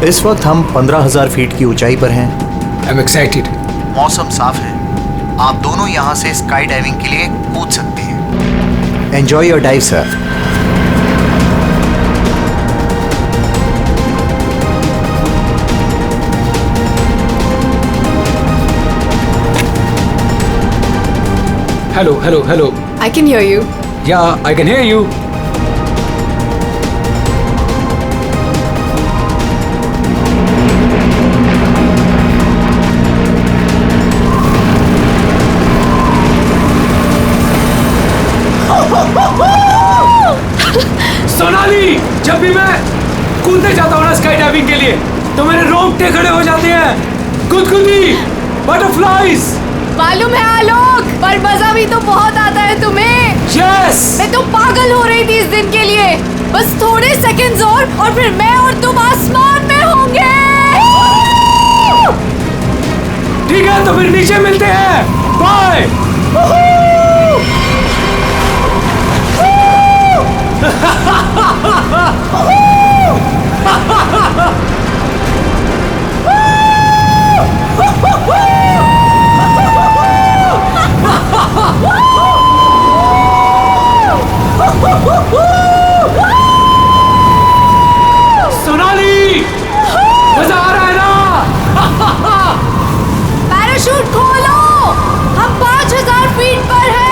इस वक्त हम 15,000 फीट की ऊंचाई पर हैं। I'm excited. मौसम साफ है, आप दोनों यहाँ से स्काई डाइविंग के लिए कूद सकते हैं। Enjoy your dive sir. Hello, hello, hello. I can hear you. Yeah, I can hear you. Sonali, जब भी मैं कूदने जाता हूँ ना स्काई डाइविंग के लिए तो मेरे रोंगटे खड़े हो जाते हैं। गुदगुदी, बटरफ्लाइज। मालूम है आलोक, पर मजा भी तो बहुत आता है तुम्हें। यस। मैं तो पागल हो रही थी इस दिन के लिए। बस थोड़े सेकंड्स और फिर मैं और तुम आसमान में होंगे। ठीक है, तो फिर नीचे मिलते हैं। बाय। सोनाली, मजा आ रहा है ना? पैराशूट खोलो, हम 5,000 फीट पर हैं।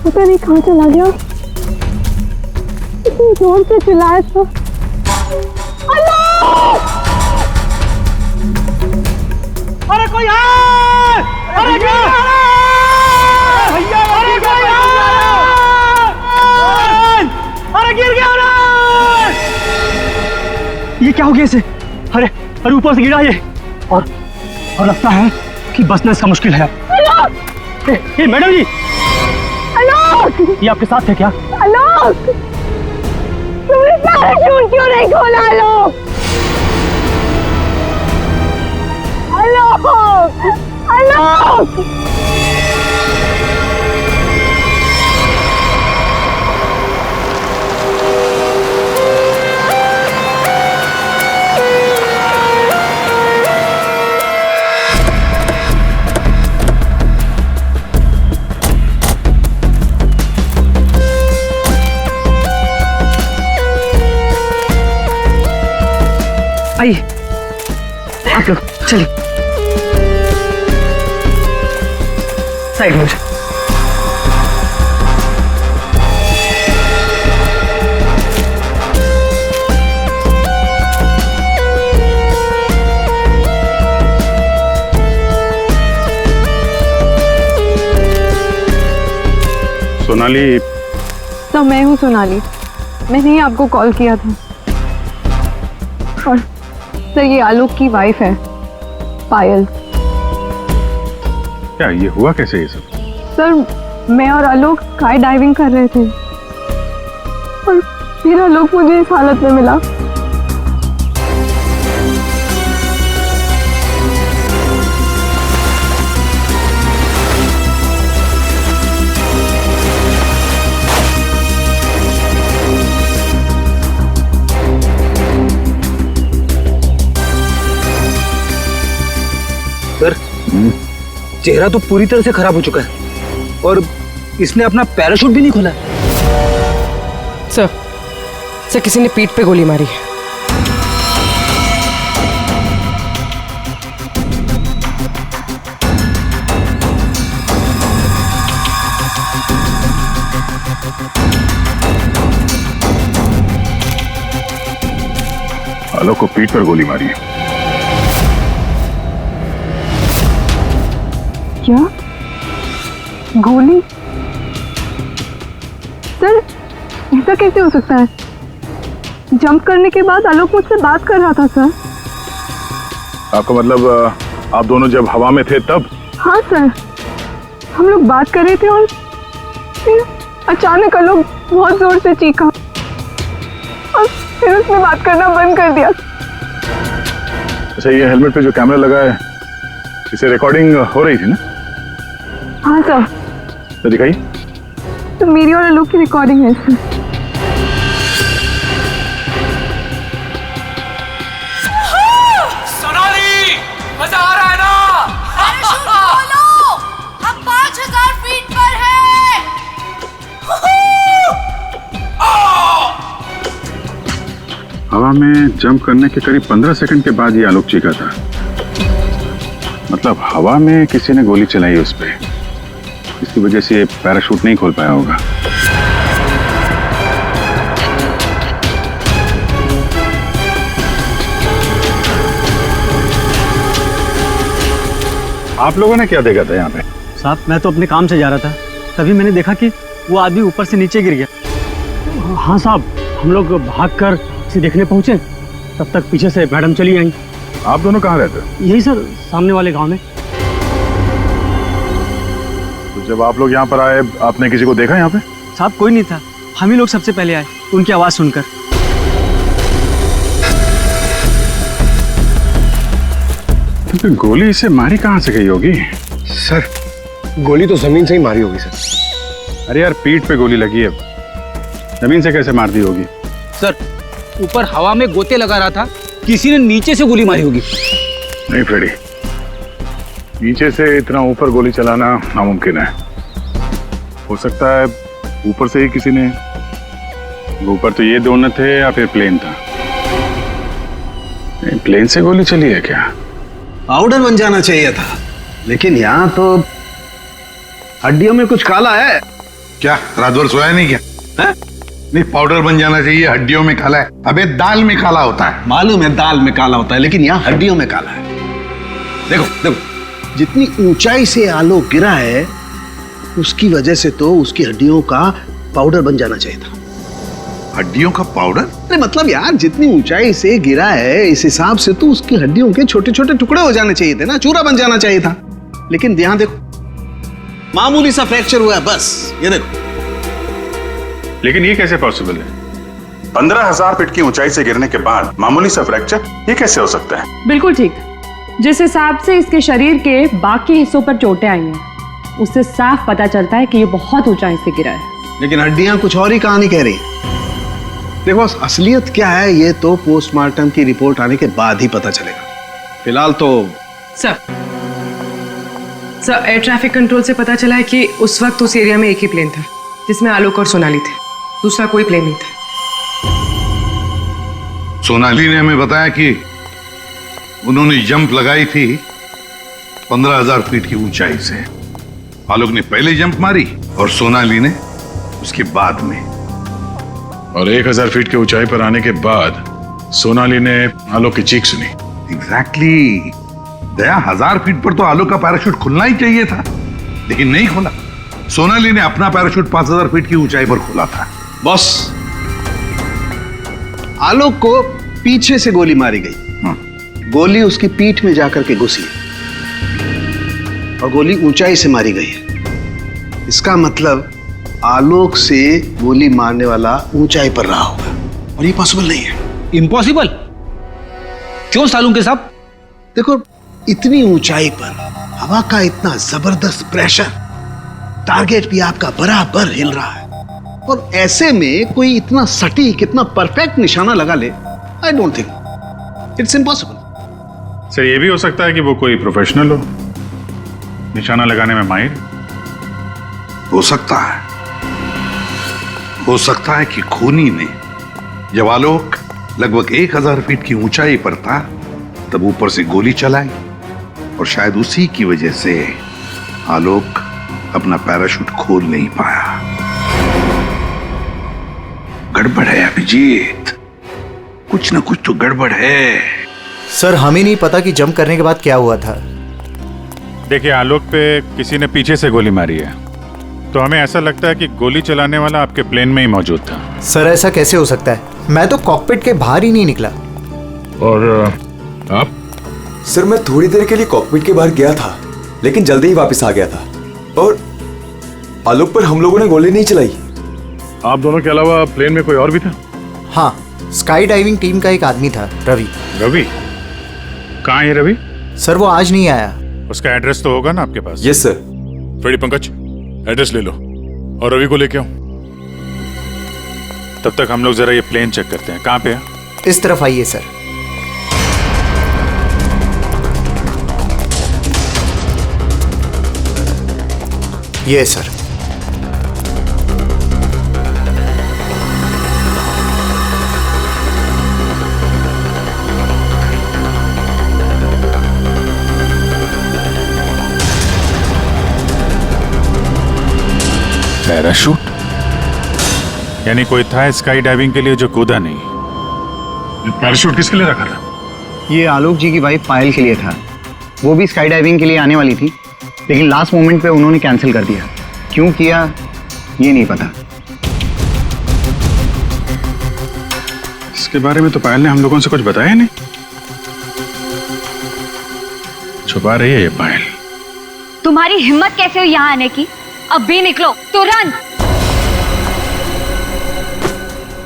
पता नहीं कहाँ चला गया। इतनी जोर से चिल्लाया था। अरे कोई है! अरे क्या? भैया अरे कोई है! अरे गिर गया रे! ये क्या हो गया इसे? अरे अरे ऊपर से गिरा ये और लगता है कि बचना इसका मुश्किल है। मैडम जी, ये आपके साथ है क्या? आलोक, तुमने पैराशूट क्यों नहीं खोला? आलोक, आलोक, आइए आप लोग चलिए साइड में। सोनाली। तो मैं हूँ सोनाली, मैंने ही आपको कॉल किया था। और सर ये आलोक की वाइफ है पायल। क्या ये हुआ कैसे ये सब? सर मैं और आलोक स्काई डाइविंग कर रहे थे और फिर आलोक मुझे इस हालत में मिला। सर, चेहरा तो पूरी तरह से खराब हो चुका है और इसने अपना पैराशूट भी नहीं खोला है। सर किसी ने पीठ पे गोली मारी है। आलोक को पीठ पर गोली मारी है। क्या? गोली? सर, ऐसा कैसे हो सकता है? जंप करने के बाद आलोक मुझसे बात कर रहा था सर। आपका मतलब आप दोनों जब हवा में थे तब? हाँ सर, हम लोग बात कर रहे थे और फिर अचानक आलोक बहुत जोर से चीखा और फिर उसने बात करना बंद कर दिया। अच्छा, ये हेलमेट पे जो कैमरा लगा है, इसे रिकॉर्डिंग हो रही थी ना? हाँ सर। तो दिखाइए। तो मेरी और आलोक की रिकॉर्डिंग है सर। सोनाली, मजा आ रहा है ना? पैराशूट खोलो, हम 5000 फीट पर हैं। हवा में जंप करने के करीब 15 सेकंड के बाद ये आलोक चीखा था। मतलब हवा में किसी ने गोली चलाई उस पे, इसकी वजह से ये पैराशूट नहीं खोल पाया होगा। आप लोगों ने क्या देखा था यहाँ पे? साहब, मैं तो अपने काम से जा रहा था, तभी मैंने देखा कि वो आदमी ऊपर से नीचे गिर गया। हाँ साहब, हम लोग भागकर इसे देखने पहुंचे, तब तक पीछे से मैडम चली आई। आप दोनों कहाँ रहते हो? यही सर, सामने वाले गांव में। तो जब आप लोग यहाँ पर आए, आपने किसी को देखा यहाँ पे? साहब, कोई नहीं था, हम ही लोग सबसे पहले आए उनकी आवाज सुनकर। तो गोली इसे मारी कहाँ से गई होगी? सर, गोली तो जमीन से ही मारी होगी सर। अरे यार, पीठ पे गोली लगी है, जमीन से कैसे मार दी होगी? सर, ऊपर हवा में गोते लगा रहा था, किसी ने नीचे से गोली मारी होगी। नहीं फ्रेडी, नीचे से इतना ऊपर गोली चलाना नामुमकिन है। हो सकता है ऊपर से ही किसी ने, ऊपर तो ये दोनों थे या फिर प्लेन था। प्लेन से गोली चली है क्या? पाउडर बन जाना चाहिए था, लेकिन यहाँ तो हड्डियों में कुछ काला है। क्या रात भर सोया नहीं क्या? है? नहीं, पाउडर बन जाना चाहिए, हड्डियों में काला है। अबे दाल में काला होता है। मालूम है दाल में काला होता है, लेकिन यहाँ हड्डियों में काला है। देखो देखो, जितनी ऊंचाई से आलोक गिरा है, उसकी वजह से तो उसकी हड्डियों का पाउडर बन जाना चाहिए था। हड्डियों का पाउडर? अरे मतलब यार, जितनी ऊंचाई से गिरा है, इस हिसाब से तो उसकी हड्डियों के छोटे छोटे टुकड़े हो जाने चाहिए थे ना, चूरा बन जाना चाहिए था। लेकिन यहाँ देखो, मामूली सा फ्रैक्चर हुआ है बस, ये देखो। लेकिन ये कैसे पॉसिबल है? 15,000 फीट की ऊंचाई से गिरने के बाद मामूली सा फ्रैक्चर, ये कैसे हो सकता है? बिल्कुल ठीक। जिस हिसाब से इसके शरीर के बाकी हिस्सों पर चोटें आई हैं, उससे साफ पता चलता है कि ये बहुत ऊंचाई से गिरा है। लेकिन हड्डियां कुछ और ही कहानी कह रही हैं। देखो, असलियत क्या है ये तो पोस्टमार्टम की रिपोर्ट आने के बाद ही पता चलेगा। फिलहाल तो सर, एयर ट्रैफिक कंट्रोल से पता चला है कि उस वक्त उस एरिया में एक ही प्लेन था, जिसमें आलोक और सोनाली थे। दूसरा कोई प्लेन नहीं था। सोनाली ने हमें बताया कि उन्होंने जंप लगाई थी 15,000 फीट की ऊंचाई से। आलोक ने पहले जंप मारी और सोनाली ने उसके बाद में। और 1,000 फीट की ऊंचाई पर आने के बाद सोनाली ने आलोक की चीख सुनी। एग्जैक्टली। दया, 1000 फीट पर तो आलोक का पैराशूट खुलना ही चाहिए था, लेकिन नहीं खुला। सोनाली ने अपना पैराशूट 5000 फीट की ऊंचाई पर खोला था। बॉस, आलोक को पीछे से गोली मारी गई। गोली उसकी पीठ में जाकर के घुसी और गोली ऊंचाई से मारी गई है। इसका मतलब आलोक से गोली मारने वाला ऊंचाई पर रहा होगा, और ये पॉसिबल नहीं है। इम्पॉसिबल? क्यों सालून के साहब? देखो, इतनी ऊंचाई पर हवा का इतना जबरदस्त प्रेशर, टारगेट भी आपका बराबर हिल रहा है, और ऐसे में कोई इतना सटीक, इतना परफेक्ट निशाना लगा ले, I don't think, it's impossible. Sir ये भी हो सकता है कि वो कोई प्रोफेशनल हो, निशाना लगाने में माहिर। हो सकता है, हो सकता है कि खूनी ने जब आलोक लगभग 1000 फीट की ऊंचाई पर था तब ऊपर से गोली चलाई और शायद उसी की वजह से आलोक अपना पैराशूट खोल नहीं पाया। गड़बड़ है अभिजीत, कुछ ना कुछ तो गड़बड़ है। सर हमें नहीं पता कि जंप करने के बाद क्या हुआ था। देखिए आलोक पे किसी ने पीछे से गोली मारी है, तो हमें ऐसा लगता है कि गोली चलाने वाला आपके प्लेन में ही मौजूद था। सर ऐसा कैसे हो सकता है, मैं तो कॉकपिट के बाहर ही नहीं निकला। और आप? सर मैं थोड़ी देर के लिए कॉकपिट के बाहर गया था, लेकिन जल्दी ही वापस आ गया था और आलोक पर हम लोगों ने गोली नहीं चलाई। आप दोनों के अलावा प्लेन में कोई और भी था? हाँ, स्काई डाइविंग टीम का एक आदमी था, रवि। रवि? कहाँ है रवि? सर वो आज नहीं आया। उसका एड्रेस तो होगा ना आपके पास? Yes sir. Freddy Pankaj, address ले लो और रवि को लेके आओ। तब तक हम लोग जरा ये प्लेन चेक करते हैं। कहाँ पे है? इस तरफ आइए सर। ये सर। पैराशूट? यानी कोई था स्काई डाइविंग के लिए जो कूदा नहीं। पैराशूट किसके लिए रखा था? ये आलोक जी की वाइफ पायल के लिए था। वो भी स्काई डाइविंग के लिए आने वाली थी, लेकिन लास्ट मोमेंट पे उन्होंने कैंसिल कर दिया। क्यों किया ये नहीं पता। इसके बारे में तो पायल ने हम लोगों से कुछ बताया नहीं। छुपा रही है ये पायल। तुम्हारी हिम्मत कैसे हुई यहाँ आने की? अब भी निकलो तुरंत।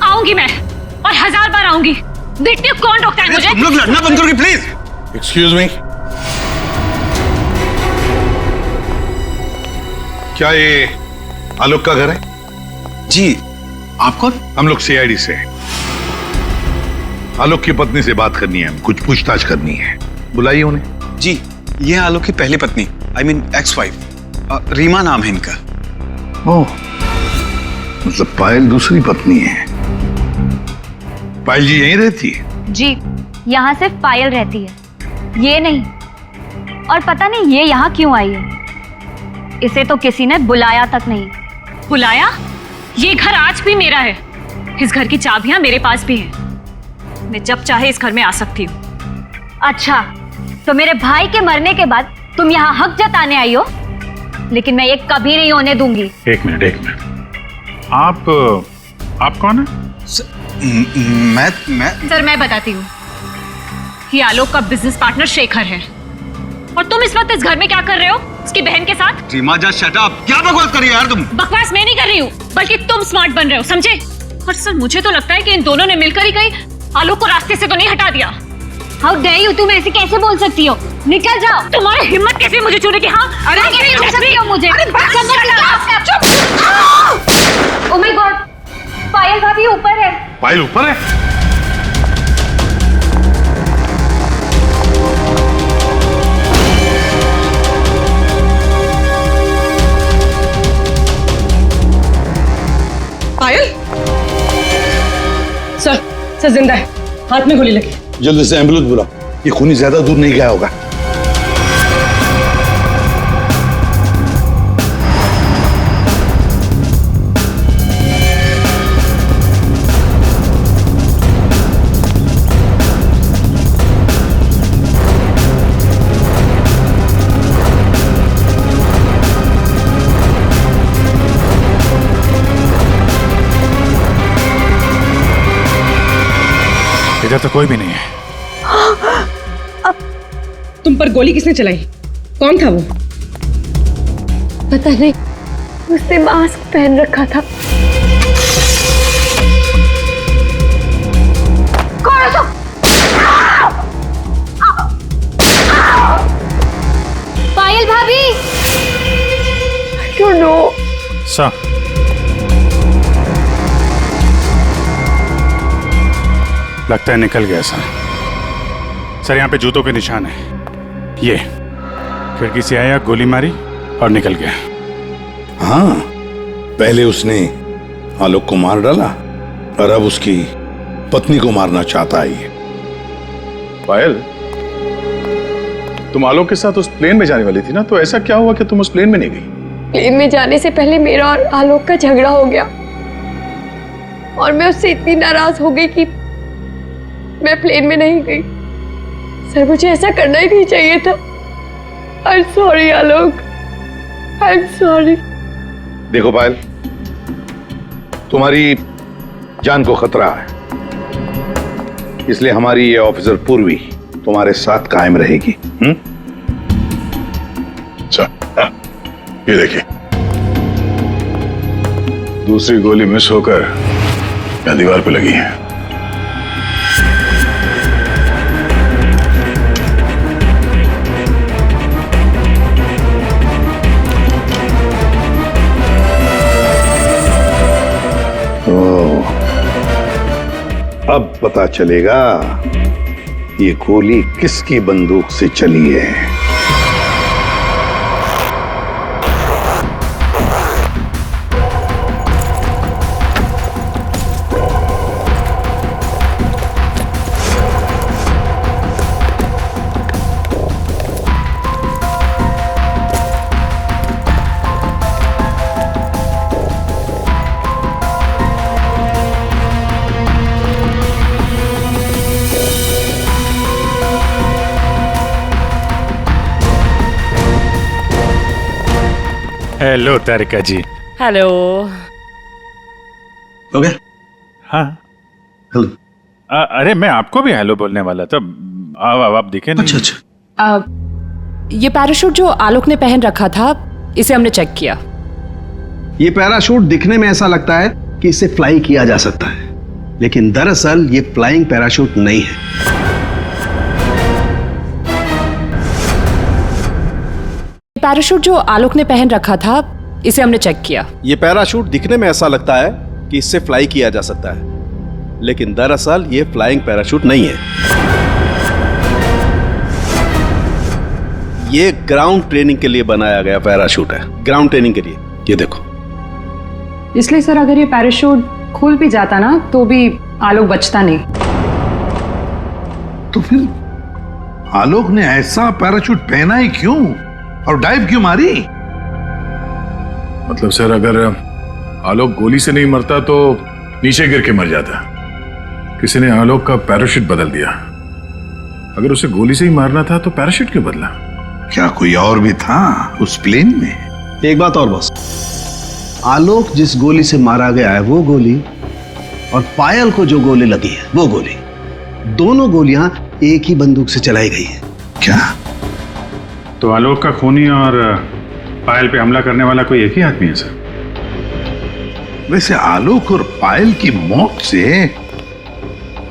आऊंगी मैं और 1000 बार आऊंगी। देखती हूँ कौन रोकता है मुझे। तुम लोग लड़ना बंद करोगे प्लीज? एक्सक्यूज मी, क्या ये आलोक का घर है? जी। आप कौन? हम लोग सीआईडी से हैं। आलोक की पत्नी से बात करनी है, कुछ पूछताछ करनी है। बुलाइए उन्हें। जी, ये आलोक की पहली पत्नी, I mean ex wife, Reema नाम है इनका। ओह, मतलब पायल दूसरी पत्नी है। पायल जी यहीं रहती है? जी, यहाँ सिर्फ पायल रहती है, ये नहीं। और पता नहीं ये यहाँ क्यों आई है। इसे तो किसी ने बुलाया तक नहीं। बुलाया? ये घर आज भी मेरा है। इस घर की चाबियां मेरे पास भी हैं। मैं जब चाहे इस घर में आ सकती हूँ। अच्छा, तो मेरे भाई के मरने के बाद तुम यहाँ हक जताने आई हो, लेकिन मैं ये कभी नहीं होने दूंगी। एक मिनट। आप कौन है? मैं सर मैं बताती हूँ। ये आलोक का बिजनेस पार्टनर शेखर है। और तुम इस वक्त इस घर में क्या कर रहे हो? उसकी बहन के साथ? Reema just shut up. क्या बकवास कर रही हो यार तुम? बकवास मैं नहीं कर रही हूँ, बल्कि तुम स्मार्ट बन रहे हो, समझे? और सर मुझे तो लगता है कि इन दोनों ने मिलकर ही कहीं आलोक को रास्ते से तो नहीं हटा दिया। हाउ डेयर यू, तुम ऐसे कैसे बोल सकती हो? निकल जाओ। तुम्हारी हिम्मत कैसे मुझे छूने की? हाँ, अरे कैसे छू सकती हो मुझे? ओह माय गॉड, पायल भाभी ऊपर है। पायल ऊपर है? पायल? सर जिंदा है, हाथ में गोली लगी। जल्दी से एम्बुलेंस बुलाओ, ये खूनी ज्यादा दूर नहीं गया होगा। इधर तो कोई भी नहीं है। तुम पर गोली किसने चलाई? कौन था वो? पता नहीं, उसने मास्क पहन रखा था। पायल भाभी। I don't know. सर लगता है निकल गया सर। सर यहाँ पे जूतों के निशान है। ये खिड़की से आया, गोली मारी और निकल गया। हाँ, पहले उसने आलोक को मार डाला और अब उसकी पत्नी को मारना चाहता है ये। पायल, तुम आलोक के साथ उस प्लेन में जाने वाली थी ना, तो ऐसा क्या हुआ कि तुम उस प्लेन में नहीं गई? प्लेन में जाने से पहले मेरा और आलोक का झगड़ा हो गया और मैं उससे इतनी नाराज हो गई कि मैं प्लेन में नहीं गई। सर, मुझे ऐसा करना ही नहीं चाहिए था। I am sorry Alok, I am sorry. देखो पायल, तुम्हारी जान को खतरा है, इसलिए हमारी ये ऑफिसर पूर्वी तुम्हारे साथ कायम रहेगी। अच्छा, ये देखिए, दूसरी गोली मिस होकर यहाँ दीवार पे लगी है। अब पता चलेगा ये गोली किसकी बंदूक से चली है। हेलो तारिका जी। हेलो। हो गया? हाँ, हेलो। अरे मैं आपको भी हेलो बोलने वाला था। आप दिखे नहीं। अच्छा अच्छा। ये पैराशूट जो आलोक ने पहन रखा था, इसे हमने चेक किया। ये पैराशूट दिखने में ऐसा लगता है कि इसे फ्लाई किया जा सकता है, लेकिन दरअसल ये फ्लाइंग पैराशूट नहीं है। पैराशूट जो आलोक ने पहन रखा था, इसे हमने चेक किया। ये पैराशूट दिखने में ऐसा लगता है कि इससे फ्लाई किया जा सकता है, लेकिन दरअसल ये फ्लाइंग पैराशूट नहीं है। ये ग्राउंड ट्रेनिंग के लिए बनाया गया पैराशूट है, ग्राउंड ट्रेनिंग के लिए। ये देखो। इसलिए सर, अगर ये पैराशूट खुल भी जाता ना, तो भी आलोक बचता नहीं। तो फिर आलोक ने ऐसा पैराशूट पहना ही क्यों और डाइव क्यों मारी? मतलब सर, अगर आलोक गोली से नहीं मरता तो नीचे गिर के मर जाता। किसी ने आलोक का पैराशूट बदल दिया। अगर उसे गोली से ही मारना था तो पैराशूट क्यों बदला? क्या कोई और भी था उस प्लेन में? एक बात और बॉस, आलोक जिस गोली से मारा गया है वो गोली और पायल को जो गोली लगी है वो गोली, दोनों गोलियां एक ही बंदूक से चलाई गई है। क्या? तो आलोक का खूनी और पायल पे हमला करने वाला कोई एक ही आदमी है सर? वैसे आलोक और पायल की मौत से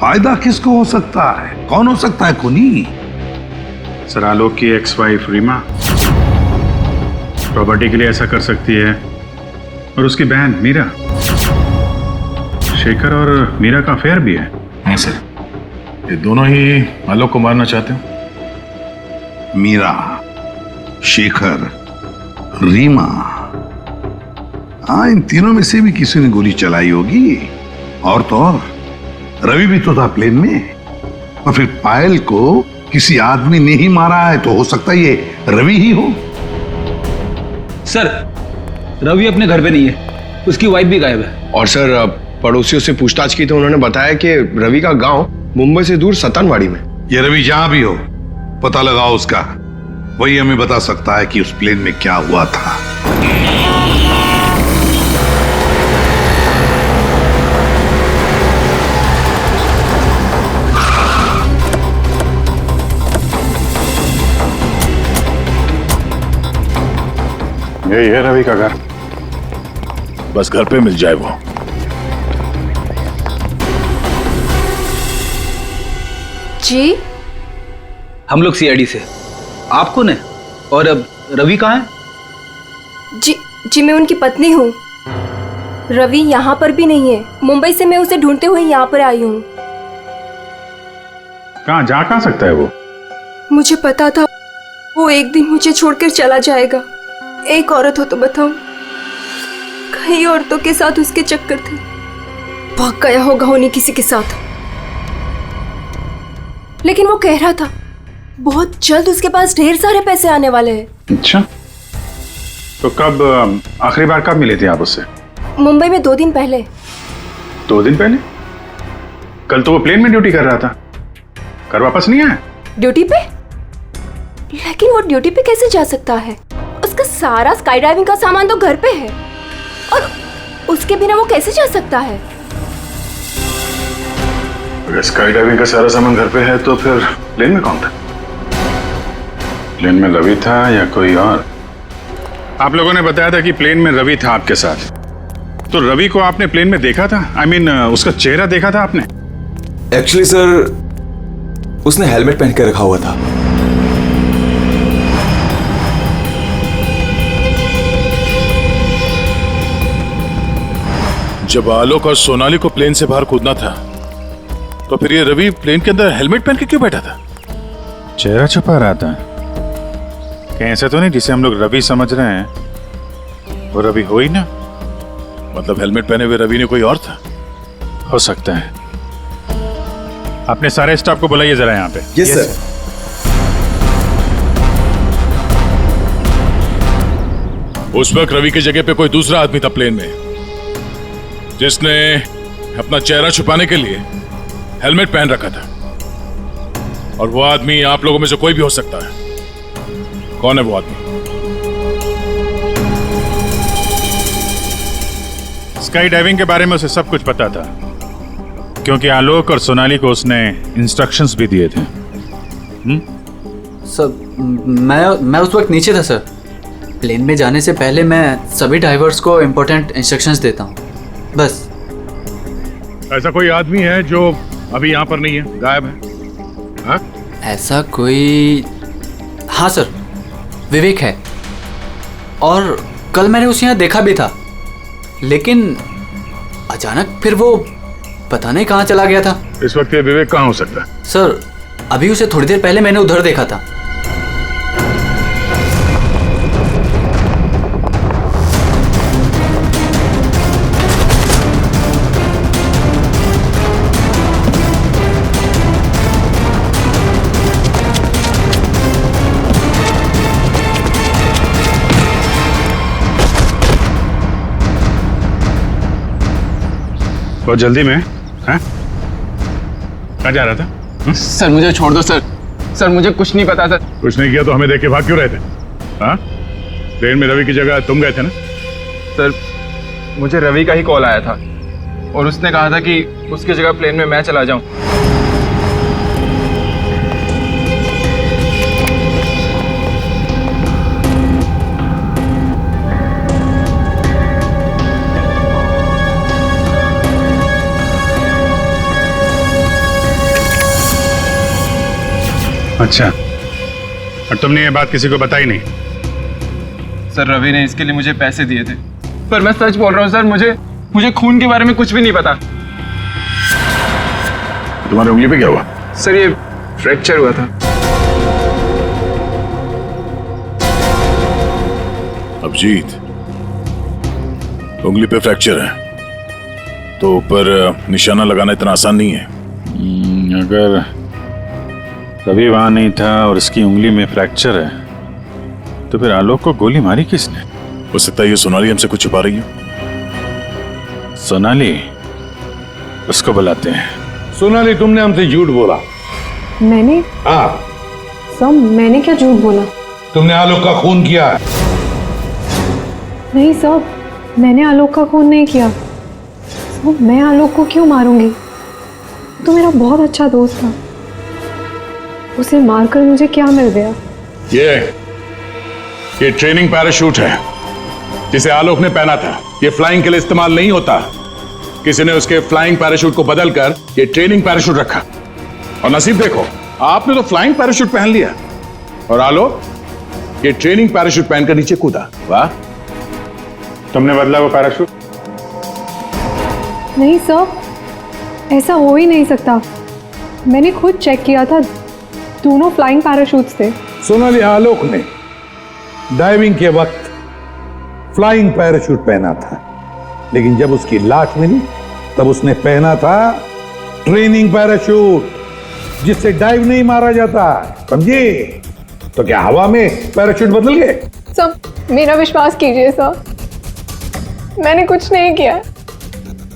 फायदा किसको हो सकता है? कौन हो सकता है खूनी? सर, आलोक की एक्स वाइफ रीमा प्रॉपर्टी के लिए ऐसा कर सकती है, और उसकी बहन मीरा। शेखर और मीरा का अफेयर भी है। हाँ सर। ये दोनों ही आलोक को मारना चाहते हो। मीरा, शेखर, रीमा, हाँ, इन तीनों में से भी किसी ने गोली चलाई होगी। और तो और रवि भी तो था प्लेन में, और फिर पायल को किसी आदमी ने ही मारा है, तो हो सकता है ये रवि ही हो। सर, रवि अपने घर पे नहीं है, उसकी वाइफ भी गायब है। और सर, पड़ोसियों से पूछताछ की तो उन्होंने बताया कि रवि का गांव मुंबई से दूर सतनवाड़ी में। ये रवि जहां भी हो, पता लगाओ उसका, वही हमें बता सकता है कि उस प्लेन में क्या हुआ था। यही है रवि का घर, बस घर पे मिल जाए वो। जी, हम लोग सीआईडी से। आप कौन है और अब रवि कहाँ है? जी मैं उनकी पत्नी हूँ। रवि यहाँ पर भी नहीं है। मुंबई से मैं उसे ढूंढते हुए यहाँ पर आई हूँ। कहाँ जा सकता है वो? मुझे पता था वो एक दिन मुझे छोड़कर चला जाएगा। एक औरत हो तो बताऊं, कई औरतों के साथ उसके चक्कर थे। भाग गया होगा उन्हीं किसी के साथ। लेकिन वो कह रहा था बहुत जल्द उसके पास ढेर सारे पैसे आने वाले हैं। अच्छा, तो कब आखिरी बार कब मिले थे आप उससे? मुंबई में 2 दिन पहले। 2 दिन पहले? कल तो वो प्लेन में ड्यूटी कर रहा था, घर वापस नहीं आया? ड्यूटी पे? लेकिन वो ड्यूटी पे कैसे जा सकता है? उसका सारा स्काई डाइविंग का सामान तो घर पे है, और उसके बिना वो कैसे जा सकता है? अगर स्काई डाइविंग का सारा सामान घर पे है तो फिर प्लेन में कौन था? प्लेन में रवि था या कोई और? आप लोगों ने बताया था कि प्लेन में रवि था आपके साथ, तो रवि को आपने प्लेन में देखा था? I mean, उसका चेहरा देखा था आपने? एक्चुअली सर, उसने हेलमेट पहन के रखा हुआ था। जब आलोक और सोनाली को प्लेन से बाहर कूदना था, तो फिर ये रवि प्लेन के अंदर हेलमेट पहन के क्यों बैठा था? चेहरा छुपा रहा था कहीं? ऐसा तो नहीं जिसे हम लोग रवि समझ रहे हैं वो रवि हो ही ना? मतलब हेलमेट पहने हुए रवि ने कोई और था? हो सकता है। अपने सारे स्टाफ को बुलाइए जरा यहाँ पे। Yes sir. उस वक्त रवि की जगह पे कोई दूसरा आदमी था प्लेन में, जिसने अपना चेहरा छुपाने के लिए हेलमेट पहन रखा था। और वो आदमी आप लोगों में से कोई भी हो सकता है। कौन है वो आदमी? स्काई डाइविंग के बारे में उसे सब कुछ पता था, क्योंकि आलोक और सोनाली को उसने इंस्ट्रक्शंस भी दिए थे। सर, मैं उस वक्त नीचे था सर। प्लेन में जाने से पहले मैं सभी ड्राइवर्स को इम्पोर्टेंट इंस्ट्रक्शंस देता हूँ, बस। ऐसा कोई आदमी है जो अभी यहाँ पर नहीं है, गायब है? हाँ? ऐसा कोई? हाँ सर, विवेक है। और कल मैंने उसे यहाँ देखा भी था, लेकिन अचानक फिर वो पता नहीं कहाँ चला गया था। इस वक्त ये विवेक कहाँ हो सकता है? सर, अभी उसे थोड़ी देर पहले मैंने उधर देखा था। बहुत जल्दी में? हाँ? कहाँ जा रहा था? सर मुझे छोड़ दो सर। सर मुझे कुछ नहीं पता सर। कुछ नहीं किया तो हमें देख के भाग क्यों रहे थे? हाँ? ट्रेन में रवि की जगह तुम गए थे ना? सर मुझे रवि का ही कॉल आया था और उसने कहा था कि उसकी जगह प्लेन में मैं चला जाऊं। अच्छा, और तुमने ये बात किसी को बताई नहीं? सर रवि ने इसके लिए मुझे पैसे दिए थे, पर मैं सच बोल रहा हूँ सर, मुझे खून के बारे में कुछ भी नहीं पता। तुम्हारी उंगली पे क्या हुआ? सर ये फ्रैक्चर हुआ था। अभिजीत, उंगली पे फ्रैक्चर है तो ऊपर निशाना लगाना इतना आसान नहीं है। अगर रवि वहां नहीं था और इसकी उंगली में फ्रैक्चर है, तो फिर आलोक को गोली मारी किसने? हो सकता है ये सोनाली हमसे कुछ छुपा रही है। सोनाली? उसको बुलाते हैं। सोनाली, तुमने हमसे झूठ बोला। मैंने? हाँ। सब मैंने क्या झूठ बोला? तुमने आलोक का खून किया। नहीं सब, मैंने आलोक का खून नहीं किया। सब, मैं आलोक को क्यों मारूंगी? तो मेरा बहुत अच्छा दोस्त था, उसे मारकर मुझे क्या मिल गया? ये ट्रेनिंग पैराशूट है जिसे आलोक ने पहना था। ये फ्लाइंग के लिए इस्तेमाल नहीं होता। किसी ने उसके फ्लाइंग पैराशूट को बदलकर ये ट्रेनिंग पैराशूट रखा, और नसीब देखो आपने तो फ्लाइंग पैराशूट पहन लिया और आलोक ये ट्रेनिंग पैराशूट पहनकर नीचे कूदा। वाह, तुमने बदला वो पैराशूट? नहीं सर, ऐसा हो ही नहीं सकता। मैंने खुद चेक किया था, दोनों फ्लाइंग पैराशूट्स थे। सोनाली, आलोक ने डाइविंग के वक्त फ्लाइंग पैराशूट पहना था, लेकिन जब उसकी लाश मिली तब उसने पहना था ट्रेनिंग पैराशूट, जिससे डाइव नहीं मारा जाता, समझे? तो क्या हवा में पैराशूट बदल गए? सर, मेरा विश्वास कीजिए सर, मैंने कुछ नहीं किया,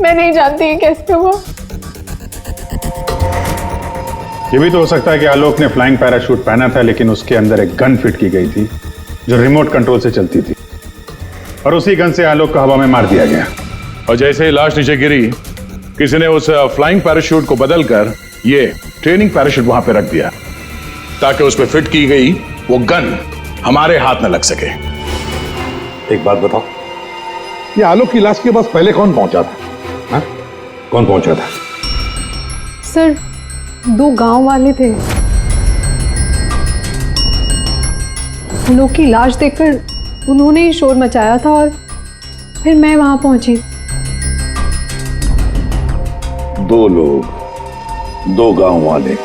मैं नहीं जानती ये कैसे हुआ। ये भी तो हो सकता है कि आलोक ने फ्लाइंग पैराशूट पहना था, लेकिन उसके अंदर एक गन फिट की गई थी जो रिमोट कंट्रोल से चलती थी, और उसी गन से आलोक को हवा में मार दिया गया। और जैसे ही लाश नीचे गिरी, किसी ने उस फ्लाइंग पैराशूट को बदलकर ये ट्रेनिंग पैराशूट वहां पे रख दिया, ताकि उस पर फिट की गई वो गन हमारे हाथ न लग सके। एक बात बताओ, ये आलोक की लाश के पास पहले कौन पहुंचा था? हा? कौन पहुंचा था? सर, 2 गांव वाले थे। आलोक की लाश देखकर उन्होंने ही शोर मचाया था और फिर मैं वहां पहुंची। 2 लोग, 2 गांव वाले।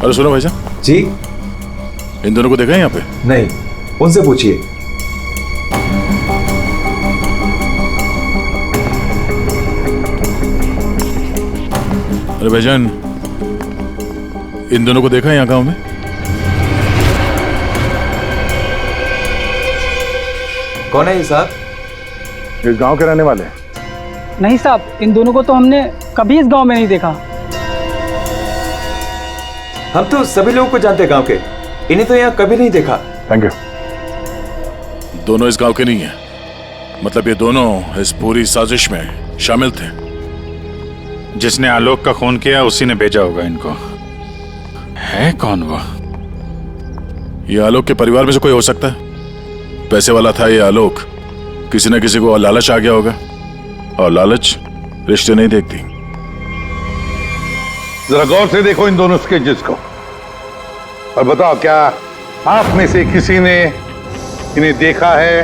अरे सुनो भाई साहब जी, इन दोनों को देखा है यहाँ पे? नहीं, उनसे पूछिए। अरे भाईजान, इन दोनों को देखा है यहाँ गांव में? कौन है ये साहब? इस गांव के रहने वाले? नहीं साहब, इन दोनों को तो हमने कभी इस गांव में नहीं देखा। हम तो सभी लोगों को जानते हैं गांव के, इन्हें तो यहाँ कभी नहीं देखा। Thank you. दोनों इस गांव के नहीं है, मतलब ये दोनों इस पूरी साजिश में शामिल थे। जिसने आलोक का खून किया उसी ने भेजा होगा इनको। है कौन वो? ये आलोक के परिवार में से कोई हो सकता है। पैसे वाला था ये आलोक, किसी न किसी को लालच आ गया होगा, और लालच रिश्ते नहीं देखती। जरा गौर से देखो इन दोनों स्केचेस को और बताओ, क्या आप में से किसी ने इन्हें देखा है?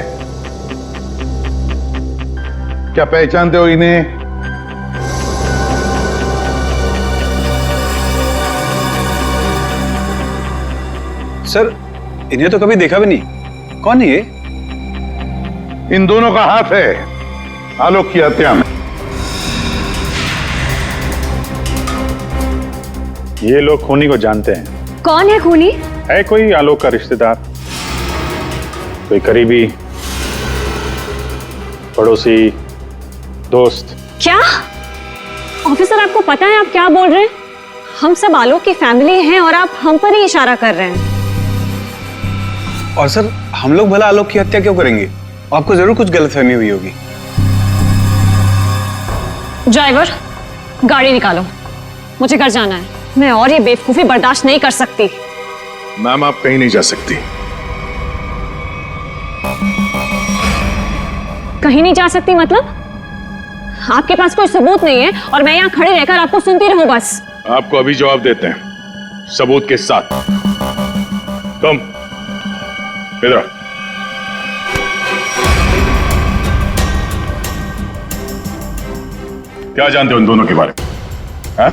क्या पहचानते हो इन्हें? सर, इन्हें तो कभी देखा भी नहीं। कौन है ये? इन दोनों का हाथ है आलोक की हत्या में। ये लोग खूनी को जानते हैं। कौन है खूनी? है कोई आलोक का रिश्तेदार, कोई करीबी, पड़ोसी, दोस्त। क्या ऑफिसर, आपको पता है आप क्या बोल रहे हैं? हम सब आलोक की फैमिली हैं और आप हम पर ही इशारा कर रहे हैं। और सर, हम लोग भला आलोक की हत्या क्यों करेंगे? आपको जरूर कुछ गलतफहमी हुई होगी। ड्राइवर, गाड़ी निकालो, मुझे घर जाना है। मैं और ये बेवकूफी बर्दाश्त नहीं कर सकती। मैम, आप कहीं नहीं जा सकती। कहीं नहीं जा सकती मतलब? आपके पास कोई सबूत नहीं है और मैं यहाँ खड़े रहकर आपको सुनती रहूं बस? आपको अभी जवाब देते हैं, सबूत के साथ। तुम इधर आओ। क्या जानते हो इन दोनों के बारे में? हाँ?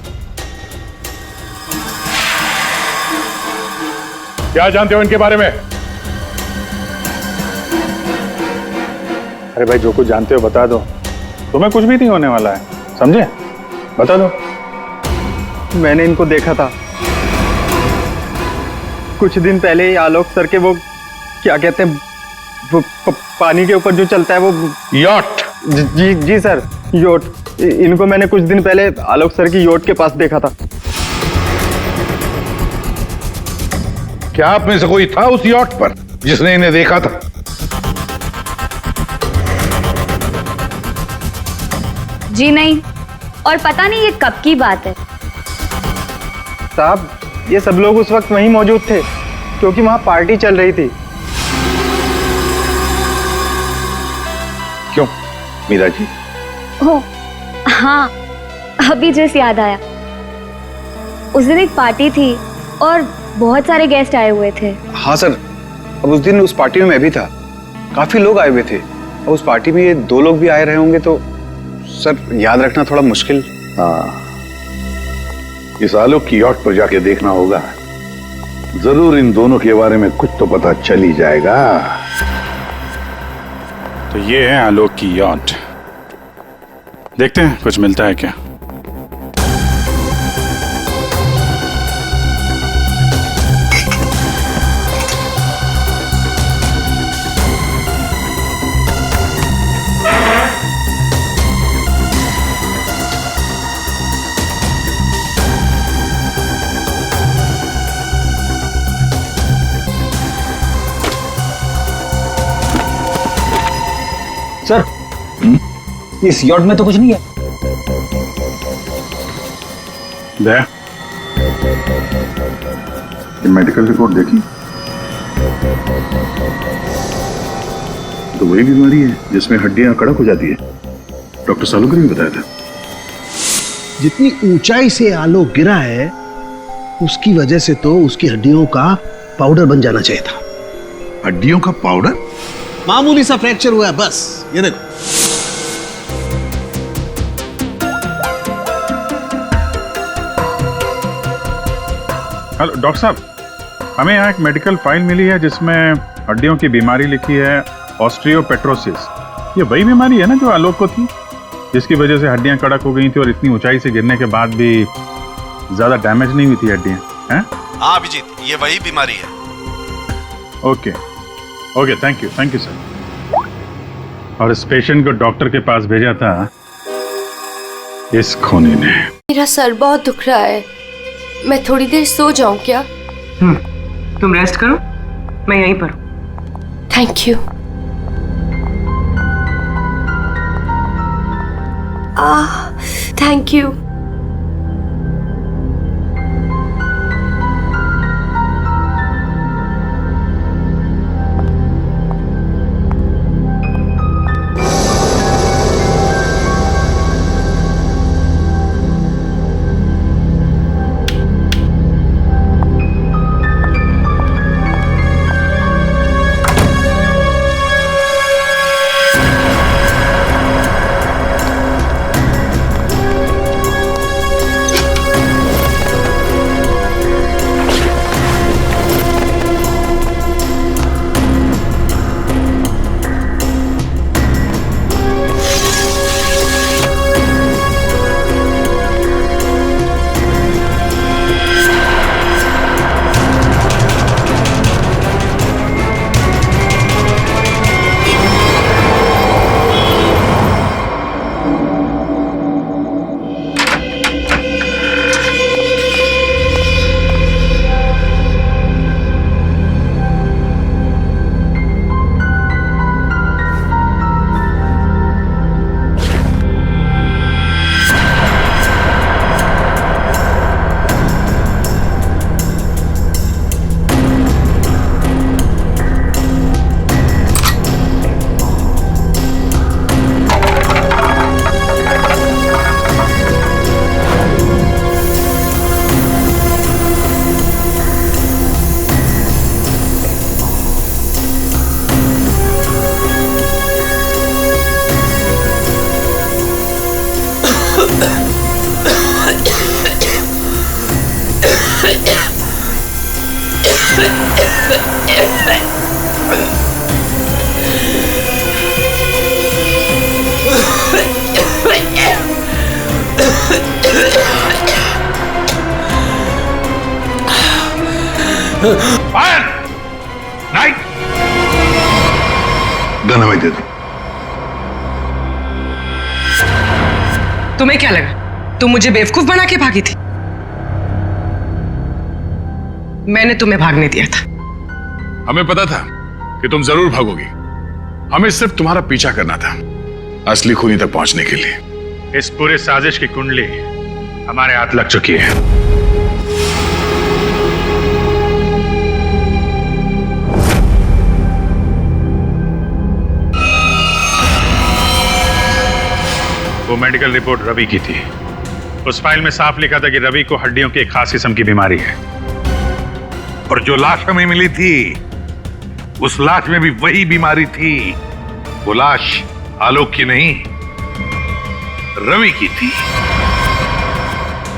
क्या जानते हो इनके बारे में? अरे भाई, जो कुछ जानते हो बता दो, तुम्हें कुछ भी नहीं होने वाला है, समझे? बता दो। मैंने इनको देखा था कुछ दिन पहले ही। आलोक सर के वो क्या कहते हैं, वो पानी के ऊपर जो चलता है वो यॉट। जी सर, योट। इनको मैंने कुछ दिन पहले आलोक सर की योट के पास देखा था। क्या आप में से कोई था उस यॉट पर? जिसने इन्हें देखा था। जी नहीं, और पता नहीं ये कब की बात है। साहब, ये सब लोग उस वक्त वहीं मौजूद थे क्योंकि वहां पार्टी चल रही थी। क्यों मीरा जी? हो हाँ, अभी जस्ट याद आया। उस दिन एक पार्टी थी और बहुत सारे गेस्ट आए हुए थे। हाँ सर, अब उस दिन उस पार्टी में मैं भी था, काफी लोग आए हुए थे और उस पार्टी में ये 2 लोग भी आए रहे होंगे, तो सर याद रखना थोड़ा मुश्किल। हाँ, इस आलोक की यॉट पर जाके देखना होगा, जरूर इन दोनों के बारे में कुछ तो पता चल ही जाएगा। तो ये है आलोक की यॉट, देखते हैं कुछ मिलता है क्या। सर, इस यॉट में तो कुछ नहीं है। ये मेडिकल रिपोर्ट देखी तो वही बीमारी है जिसमें हड्डियां कड़क हो जाती है, डॉक्टर सालुकर ने बताया था। जितनी ऊंचाई से आलोक गिरा है उसकी वजह से तो उसकी हड्डियों का पाउडर बन जाना चाहिए था। हड्डियों का पाउडर? मामूली सा फ्रैक्चर हुआ है बस, ये देखो। हेलो डॉक्टर साहब, हमें यहाँ एक मेडिकल फाइल मिली है जिसमें हड्डियों की बीमारी लिखी है, ऑस्टियोपेट्रोसिस। ये वही बीमारी है ना जो आलोक को थी, जिसकी वजह से हड्डियां कड़क हो गई थी और इतनी ऊंचाई से गिरने के बाद भी ज्यादा डैमेज नहीं हुई थी हड्डियां, हैं? हाँ अभिजीत, ये वही बीमारी है। Okay okay, thank you sir. और इस पेशेंट को डॉक्टर के पास भेजा था इस खूनी ने। मेरा सर बहुत दुख रहा है, मैं थोड़ी देर सो जाऊं क्या? तुम रेस्ट करो, मैं यहीं पर हूं। Thank you. Thank you. Gun हमें दे दो। तुम्हें क्या लगा तुम मुझे बेवकूफ बना के भागी थी? मैंने तुम्हें भागने दिया था। हमें पता था कि तुम जरूर भागोगी। हमें सिर्फ तुम्हारा पीछा करना था असली खूनी तक पहुंचने के लिए। इस पूरे साजिश की कुंडली हमारे हाथ लग चुकी है। वो मेडिकल रिपोर्ट रवि की थी। उस फाइल में साफ लिखा था कि रवि को हड्डियों की एक खास किस्म की बीमारी है। और जो लाश हमें मिली थी उस लाश में भी वही बीमारी थी। वो लाश आलोक की नहीं, रवि की थी।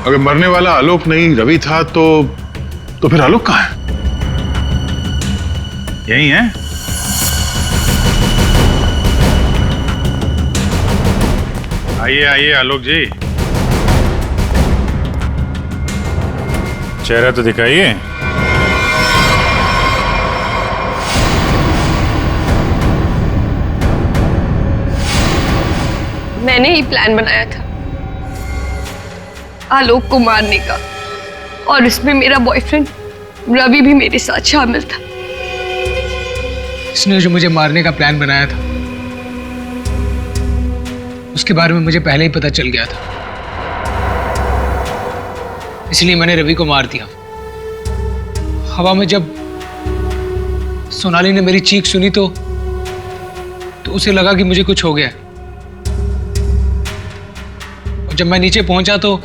अगर मरने वाला आलोक नहीं रवि था तो फिर आलोक कहां है? यही है? आइए आइए आलोक जी, चेहरा तो दिखाइए। मैंने ही प्लान बनाया था आलोक को मारने का, और इसमें मेरा बॉयफ्रेंड रवि भी मेरे साथ शामिल था। इसने जो मुझे मारने का प्लान बनाया था उसके बारे में मुझे पहले ही पता चल गया था, इसलिए मैंने रवि को मार दिया। हवा में जब सोनाली ने मेरी चीख सुनी तो उसे लगा कि मुझे कुछ हो गया। और जब मैं नीचे पहुंचा तो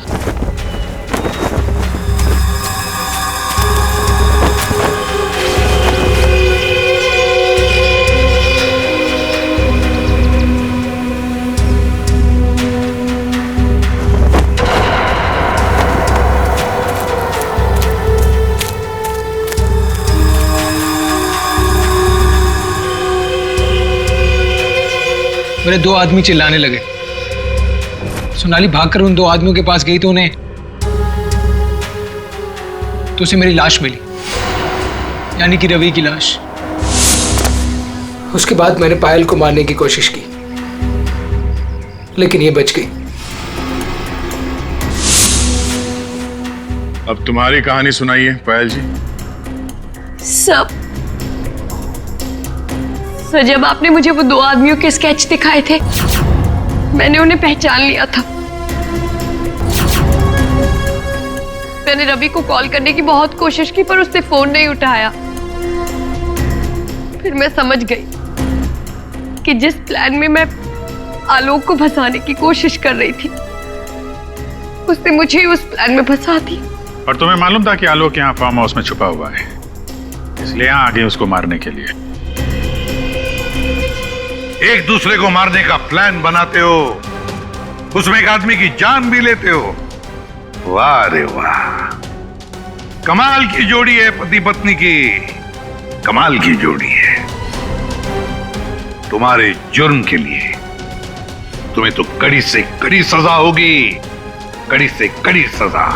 मेरे दो आदमी चिल्लाने लगे। सोनाली भागकर उन दो आदमियों के पास गई तो उसे मेरी लाश मिली, यानी कि रवि की लाश। उसके बाद मैंने पायल को मारने की कोशिश की, लेकिन ये बच गई। अब तुम्हारी कहानी सुनाइए पायल जी। सर, जब आपने मुझे वो दो आदमियों के स्केच दिखाए थे मैंने उन्हें पहचान लिया था। मैंने रवि को कॉल करने की बहुत कोशिश की पर उसने फोन नहीं उठाया। फिर मैं समझ गई कि जिस प्लान में मैं आलोक को फंसाने की कोशिश कर रही थी उसने मुझे ही उस प्लान में फंसा दिया। और तुम्हें मालूम था कि आलोक यहाँ फार्म हाउस में छुपा हुआ है, इसलिए यहाँ आ गए उसको मारने के लिए। एक दूसरे को मारने का प्लान बनाते हो, उसमें एक आदमी की जान भी लेते हो। वाह रे वाह, कमाल की जोड़ी है पति पत्नी की, कमाल की जोड़ी है। तुम्हारे जुर्म के लिए तुम्हें तो कड़ी से कड़ी सजा होगी, कड़ी से कड़ी सजा।